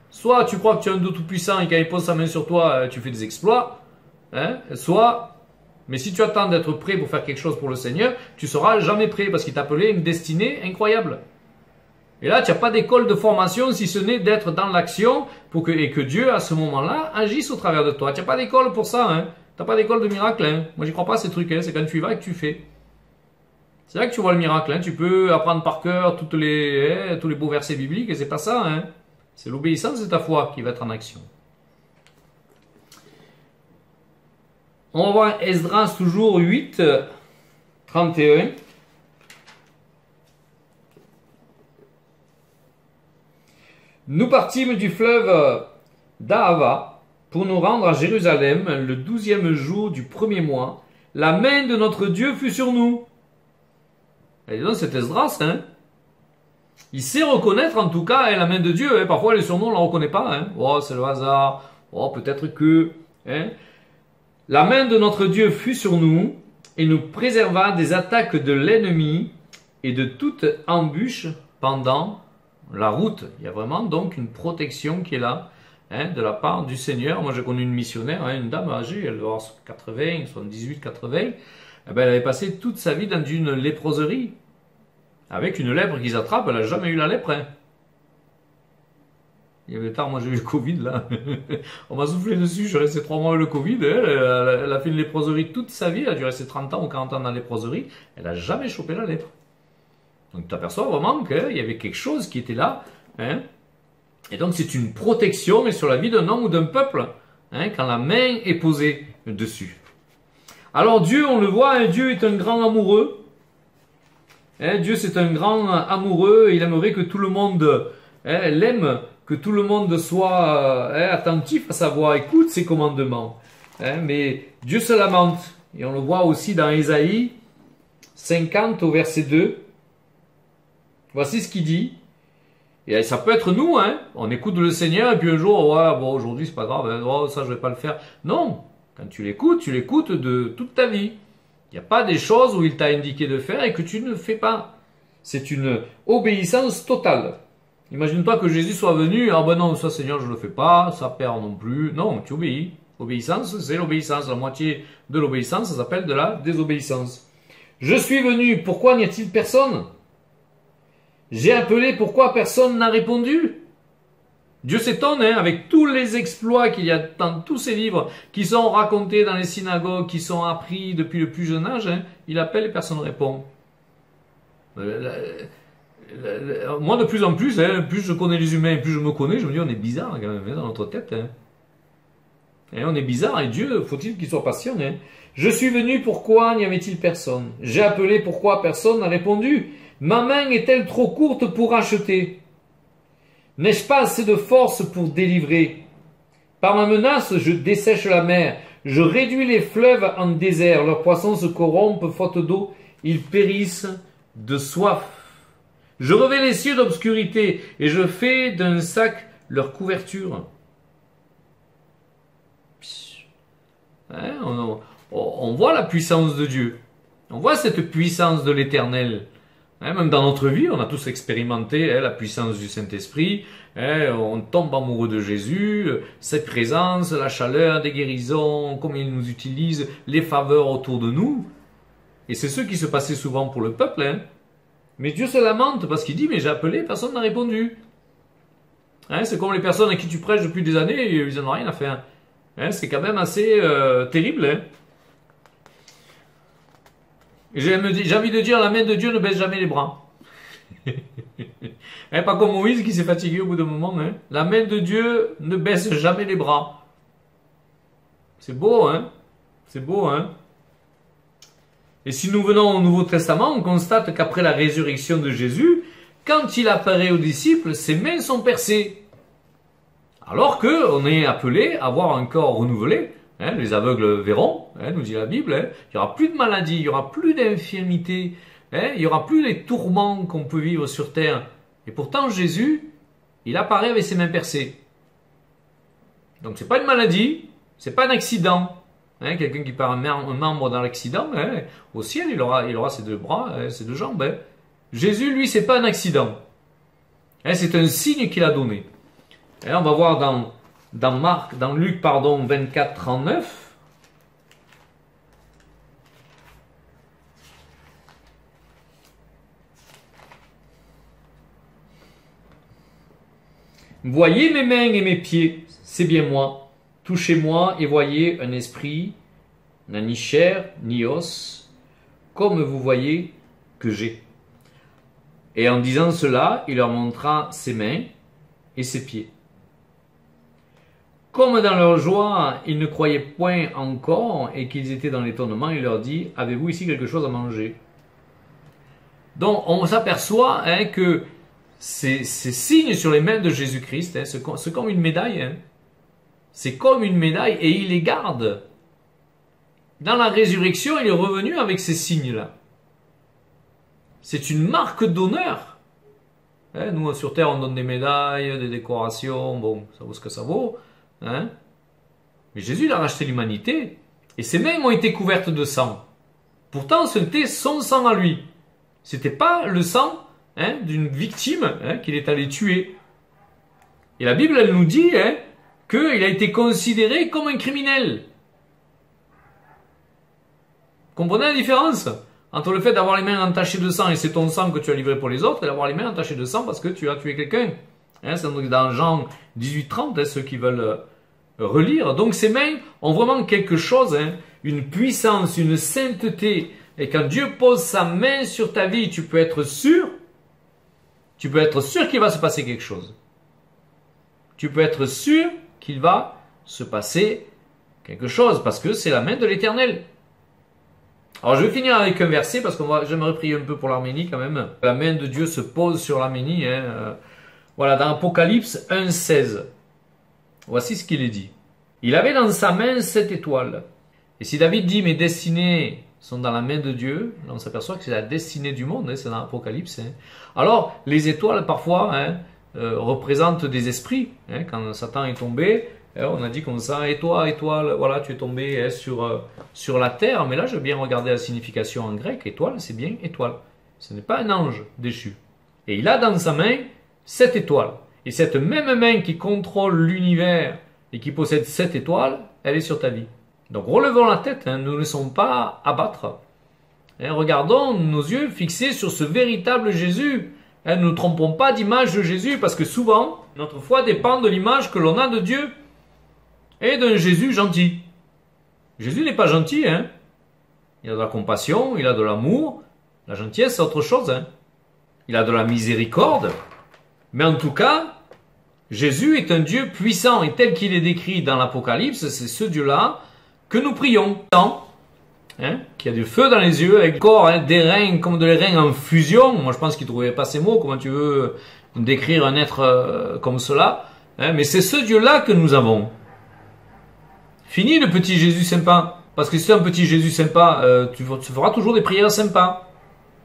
Soit tu crois que tu as un Dieu tout-puissant et quand il pose sa main sur toi, tu fais des exploits. Hein. Soit, mais si tu attends d'être prêt pour faire quelque chose pour le Seigneur, tu seras jamais prêt parce qu'il t'a appelé une destinée incroyable. Et là, tu n'as pas d'école de formation si ce n'est d'être dans l'action et que Dieu, à ce moment-là, agisse au travers de toi. Tu n'as pas d'école pour ça. Hein. Tu n'as pas d'école de miracle. Hein. Moi, j'y crois pas à ces trucs. Hein. C'est quand tu y vas et que tu fais. C'est là que tu vois le miracle. Hein. Tu peux apprendre par cœur tous les beaux versets bibliques et c'est pas ça. Hein. C'est l'obéissance de ta foi qui va être en action. On va voir Esdras toujours 8, 31. Nous partîmes du fleuve d'Ahava pour nous rendre à Jérusalem le 12e jour du premier mois. La main de notre Dieu fut sur nous. Et donc c'est Esdras, hein. Il sait reconnaître en tout cas hein, la main de Dieu. Hein. Parfois les surnoms on ne la reconnaît pas. Hein. Oh c'est le hasard. Oh peut-être que. Hein. La main de notre Dieu fut sur nous et nous préserva des attaques de l'ennemi et de toute embûche pendant la route. Il y a vraiment donc une protection qui est là hein, de la part du Seigneur. Moi j'ai connu une missionnaire, hein, une dame âgée, elle doit avoir 80, 78, 80. Eh ben, elle avait passé toute sa vie dans une léproserie. Avec une lèpre qu'ils attrapent, elle n'a jamais eu la lèpre. Hein. Il y avait tard, moi j'ai eu le Covid là. On m'a soufflé dessus, je suis resté 3 mois avec le Covid. Elle a fait une léproserie toute sa vie, elle a dû rester 30 ans ou 40 ans dans la léproserie. Elle n'a jamais chopé la lèpre. Donc tu t'aperçois vraiment qu'il y avait quelque chose qui était là. Hein. Et donc c'est une protection mais sur la vie d'un homme ou d'un peuple. Hein, quand la main est posée dessus. Alors Dieu, on le voit, hein, Dieu est un grand amoureux. Hein, Dieu c'est un grand amoureux. Il aimerait que tout le monde Elle aime que tout le monde soit attentif à sa voix, écoute ses commandements. Mais Dieu se lamente. Et on le voit aussi dans Ésaïe 50 au verset 2. Voici ce qu'il dit. Et ça peut être nous, on écoute le Seigneur et puis un jour, ouais, bon, aujourd'hui c'est pas grave, ça je vais pas le faire. Non, quand tu l'écoutes de toute ta vie. Il n'y a pas des choses où il t'a indiqué de faire et que tu ne fais pas. C'est une obéissance totale. Imagine-toi que Jésus soit venu, ah ben non, ça Seigneur je ne le fais pas, ça Père non plus. Non, tu obéis. Obéissance, c'est l'obéissance. La moitié de l'obéissance, ça s'appelle de la désobéissance. Je suis venu, pourquoi n'y a-t-il personne? J'ai appelé, pourquoi personne n'a répondu? Dieu s'étonne, avec tous les exploits qu'il y a dans tous ces livres qui sont racontés dans les synagogues, qui sont appris depuis le plus jeune âge, il appelle et personne ne répond. Moi, de plus en plus, plus je connais les humains, plus je me connais, je me dis, on est bizarre quand même dans notre tête. Et on est bizarre, et Dieu, faut-il qu'il soit patient. Je suis venu, pourquoi n'y avait-il personne? J'ai appelé, pourquoi personne n'a répondu? Ma main est-elle trop courte pour acheter? N'ai-je pas assez de force pour délivrer? Par ma menace, je dessèche la mer, je réduis les fleuves en désert, leurs poissons se corrompent faute d'eau, ils périssent de soif. Je revêts les cieux d'obscurité et je fais d'un sac leur couverture. On voit la puissance de Dieu. On voit cette puissance de l'Éternel. Même dans notre vie, on a tous expérimenté la puissance du Saint-Esprit. On tombe amoureux de Jésus, cette présence, la chaleur des guérisons, comme il nous utilise, les faveurs autour de nous. Et c'est ce qui se passait souvent pour le peuple. Mais Dieu se lamente parce qu'il dit, mais j'ai appelé, personne n'a répondu. C'est comme les personnes à qui tu prêches depuis des années, ils n'en ont rien à faire. C'est quand même assez terrible. J'ai envie de dire, la main de Dieu ne baisse jamais les bras. Pas comme Moïse qui s'est fatigué au bout d'un moment. La main de Dieu ne baisse jamais les bras. C'est beau, C'est beau, Et si nous venons au Nouveau Testament, on constate qu'après la résurrection de Jésus, quand il apparaît aux disciples, ses mains sont percées. Alors qu'on est appelé à avoir un corps renouvelé. Les aveugles verront, nous dit la Bible. Il n'y aura plus de maladie, il n'y aura plus d'infirmité, il n'y aura plus les tourments qu'on peut vivre sur terre. Et pourtant, Jésus, il apparaît avec ses mains percées. Donc, c'est pas une maladie, c'est pas un accident. Quelqu'un qui perd un membre dans l'accident, au ciel, il aura ses deux bras, ses deux jambes. Jésus, lui, c'est pas un accident. C'est un signe qu'il a donné. On va voir dans Luc, 24, 39. Voyez mes mains et mes pieds, c'est bien moi. Touchez-moi et voyez un esprit, n'a ni chair, ni os, comme vous voyez que j'ai. Et en disant cela, il leur montra ses mains et ses pieds. Comme dans leur joie, ils ne croyaient point encore et qu'ils étaient dans l'étonnement, il leur dit, avez-vous ici quelque chose à manger? Donc on s'aperçoit que ces signes sur les mains de Jésus-Christ, c'est comme une médaille. C'est comme une médaille et il les garde. Dans la résurrection, il est revenu avec ces signes-là. C'est une marque d'honneur. Nous, sur Terre, on donne des médailles, des décorations, bon, ça vaut ce que ça vaut. Mais Jésus, il a racheté l'humanité et ses mains ont été couvertes de sang. Pourtant, c'était son sang à lui. C'était pas le sang d'une victime qu'il est allé tuer. Et la Bible, elle nous dit qu'il a été considéré comme un criminel. Comprenez la différence entre le fait d'avoir les mains entachées de sang et c'est ton sang que tu as livré pour les autres et d'avoir les mains entachées de sang parce que tu as tué quelqu'un. C'est dans Jean 18-30, ceux qui veulent relire. Donc ces mains ont vraiment quelque chose, une puissance, une sainteté. Et quand Dieu pose sa main sur ta vie, tu peux être sûr qu'il va se passer quelque chose. Tu peux être sûr qu'il va se passer quelque chose parce que c'est la main de l'Éternel. Alors je vais finir avec un verset parce que j'aimerais prier un peu pour l'Arménie quand même. La main de Dieu se pose sur l'Arménie. Voilà, dans Apocalypse 1,16. Voici ce qu'il est dit. Il avait dans sa main 7 étoiles. Et si David dit, mes destinées sont dans la main de Dieu, on s'aperçoit que c'est la destinée du monde, hein, c'est dans l'Apocalypse. Hein. Alors, les étoiles, parfois, hein, représentent des esprits. Hein. Quand Satan est tombé, hein, on a dit comme ça, et toi, étoile, voilà, tu es tombé hein, sur la terre. Mais là, je vais bien regarder la signification en grec. Étoile, c'est bien étoile. Ce n'est pas un ange déchu. Et il a dans sa main 7 étoiles. Et cette même main qui contrôle l'univers et qui possède 7 étoiles, elle est sur ta vie. Donc relevons la tête, hein, ne nous laissons pas abattre. Hein, regardons nos yeux fixés sur ce véritable Jésus. Hein, ne nous trompons pas d'image de Jésus parce que souvent, notre foi dépend de l'image que l'on a de Dieu et d'un Jésus gentil. Jésus n'est pas gentil. Hein. Il a de la compassion, il a de l'amour. La gentillesse, c'est autre chose. Hein. Il a de la miséricorde. Mais en tout cas, Jésus est un Dieu puissant et tel qu'il est décrit dans l'Apocalypse, c'est ce Dieu-là que nous prions. Hein, qui a du feu dans les yeux, avec le corps, hein, des reins comme des reins en fusion. Moi, je pense qu'il ne trouvait pas ces mots. Comment tu veux décrire un être comme cela hein, mais c'est ce Dieu-là que nous avons. Fini le petit Jésus sympa. Parce que si c'est un petit Jésus sympa, tu feras toujours des prières sympas.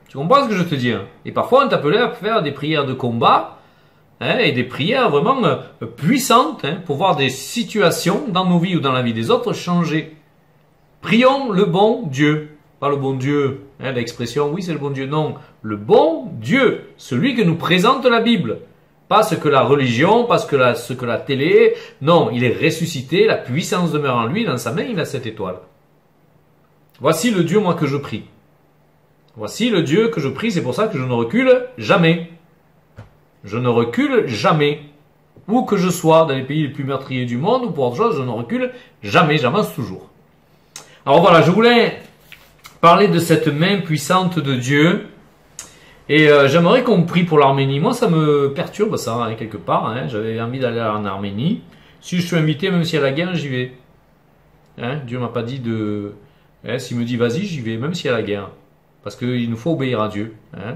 Tu comprends ce que je te dis hein. Et parfois, on t'appelait à faire des prières de combat. Hein, et des prières vraiment puissantes hein, pour voir des situations dans nos vies ou dans la vie des autres changer. Prions le bon Dieu. Pas le bon Dieu, hein, l'expression oui c'est le bon Dieu. Non, le bon Dieu, celui que nous présente la Bible. Pas ce que la religion, pas ce que la télé. Non, il est ressuscité, la puissance demeure en lui, dans sa main il a 7 étoiles. Voici le Dieu moi que je prie. Voici le Dieu que je prie, c'est pour ça que je ne recule jamais. Je ne recule jamais. Où que je sois, dans les pays les plus meurtriers du monde, ou pour autre chose, je ne recule jamais, j'avance toujours. Alors voilà, je voulais parler de cette main puissante de Dieu. Et j'aimerais qu'on prie pour l'Arménie. Moi, ça me perturbe, ça, hein, quelque part. Hein. J'avais envie d'aller en Arménie. Si je suis invité, même s'il y a la guerre, j'y vais. Hein, Dieu m'a pas dit de... Hein, s'il me dit, vas-y, j'y vais, même s'il y a la guerre. Parce qu'il nous faut obéir à Dieu. Hein.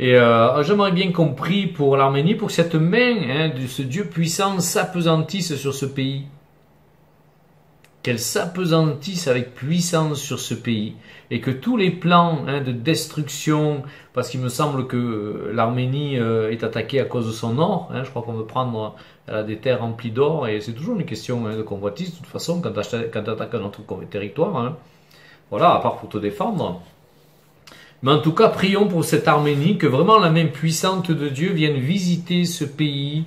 Et j'aimerais bien qu'on prie pour l'Arménie, pour que cette main hein, de ce Dieu puissant s'appesantisse sur ce pays. Qu'elle s'appesantisse avec puissance sur ce pays. Et que tous les plans hein, de destruction, parce qu'il me semble que l'Arménie est attaquée à cause de son or, hein, je crois qu'on veut prendre elle a des terres remplies d'or, et c'est toujours une question hein, de convoitise, de toute façon, quand tu attaques un autre territoire. Hein. Voilà, à part pour te défendre. Mais en tout cas, prions pour cette Arménie, que vraiment la main puissante de Dieu vienne visiter ce pays,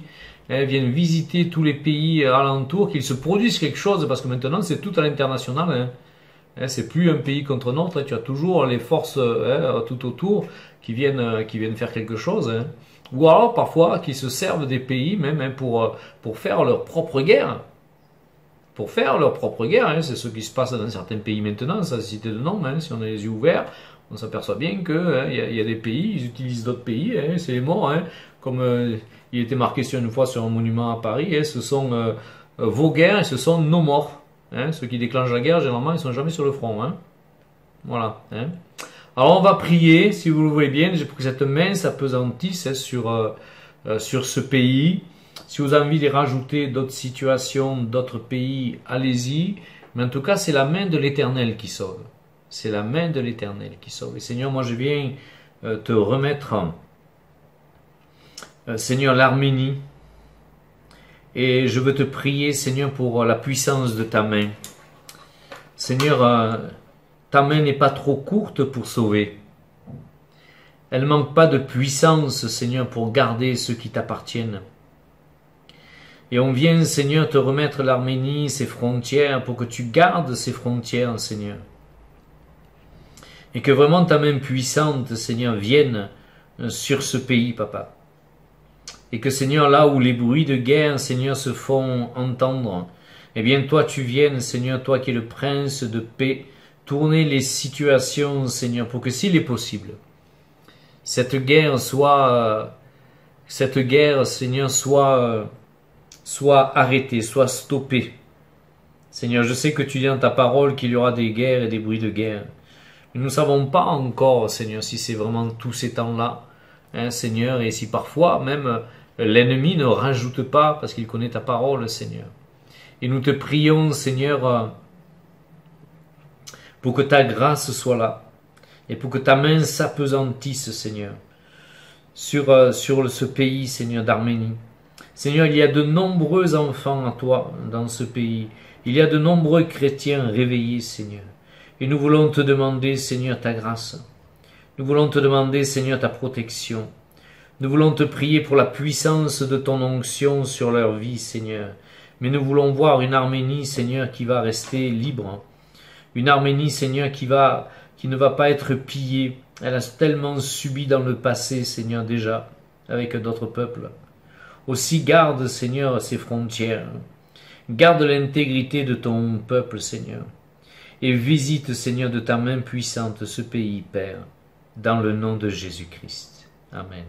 hein, vienne visiter tous les pays alentours, qu'il se produise quelque chose, parce que maintenant c'est tout à l'international. Hein. Hein, c'est plus un pays contre un autre, hein, tu as toujours les forces hein, tout autour qui viennent faire quelque chose. Hein. Ou alors parfois qui se servent des pays même hein, pour faire leur propre guerre. Pour faire leur propre guerre, hein, c'est ce qui se passe dans certains pays maintenant, ça cité de nom, hein, si on a les yeux ouverts. On s'aperçoit bien que hein, y a des pays, ils utilisent d'autres pays, hein, c'est les morts, hein, comme il était marqué une fois sur un monument à Paris, hein, ce sont vos guerres et ce sont nos morts. Hein, ceux qui déclenchent la guerre, généralement, ils sont jamais sur le front. Hein. Voilà. Hein. Alors on va prier, si vous le voulez bien, pour que cette main s'appesantisse hein, sur ce pays. Si vous avez envie de rajouter d'autres situations, d'autres pays, allez-y. Mais en tout cas, c'est la main de l'Éternel qui sauve. C'est la main de l'Éternel qui sauve. Et Seigneur, moi je viens te remettre, Seigneur, l'Arménie. Et je veux te prier, Seigneur, pour la puissance de ta main. Seigneur, ta main n'est pas trop courte pour sauver. Elle ne manque pas de puissance, Seigneur, pour garder ceux qui t'appartiennent. Et on vient, Seigneur, te remettre l'Arménie, ses frontières, pour que tu gardes ces frontières, Seigneur. Et que vraiment ta main puissante, Seigneur, vienne sur ce pays, Papa. Et que, Seigneur, là où les bruits de guerre, Seigneur, se font entendre, eh bien, toi, tu viennes, Seigneur, toi qui es le prince de paix, tourner les situations, Seigneur, pour que, s'il est possible, cette guerre, Seigneur, soit arrêtée, soit stoppée. Seigneur, je sais que tu dis dans ta parole qu'il y aura des guerres et des bruits de guerre. Nous ne savons pas encore, Seigneur, si c'est vraiment tous ces temps-là, hein, Seigneur, et si parfois même l'ennemi ne rajoute pas, parce qu'il connaît ta parole, Seigneur. Et nous te prions, Seigneur, pour que ta grâce soit là, et pour que ta main s'apesantisse, Seigneur, sur ce pays, Seigneur, d'Arménie. Seigneur, il y a de nombreux enfants à toi dans ce pays. Il y a de nombreux chrétiens réveillés, Seigneur. Et nous voulons te demander, Seigneur, ta grâce. Nous voulons te demander, Seigneur, ta protection. Nous voulons te prier pour la puissance de ton onction sur leur vie, Seigneur. Mais nous voulons voir une Arménie, Seigneur, qui va rester libre. Une Arménie, Seigneur, qui ne va pas être pillée. Elle a tellement subi dans le passé, Seigneur, déjà, avec d'autres peuples. Aussi garde, Seigneur, ses frontières. Garde l'intégrité de ton peuple, Seigneur. Et visite, Seigneur, de ta main puissante ce pays, Père, dans le nom de Jésus-Christ. Amen.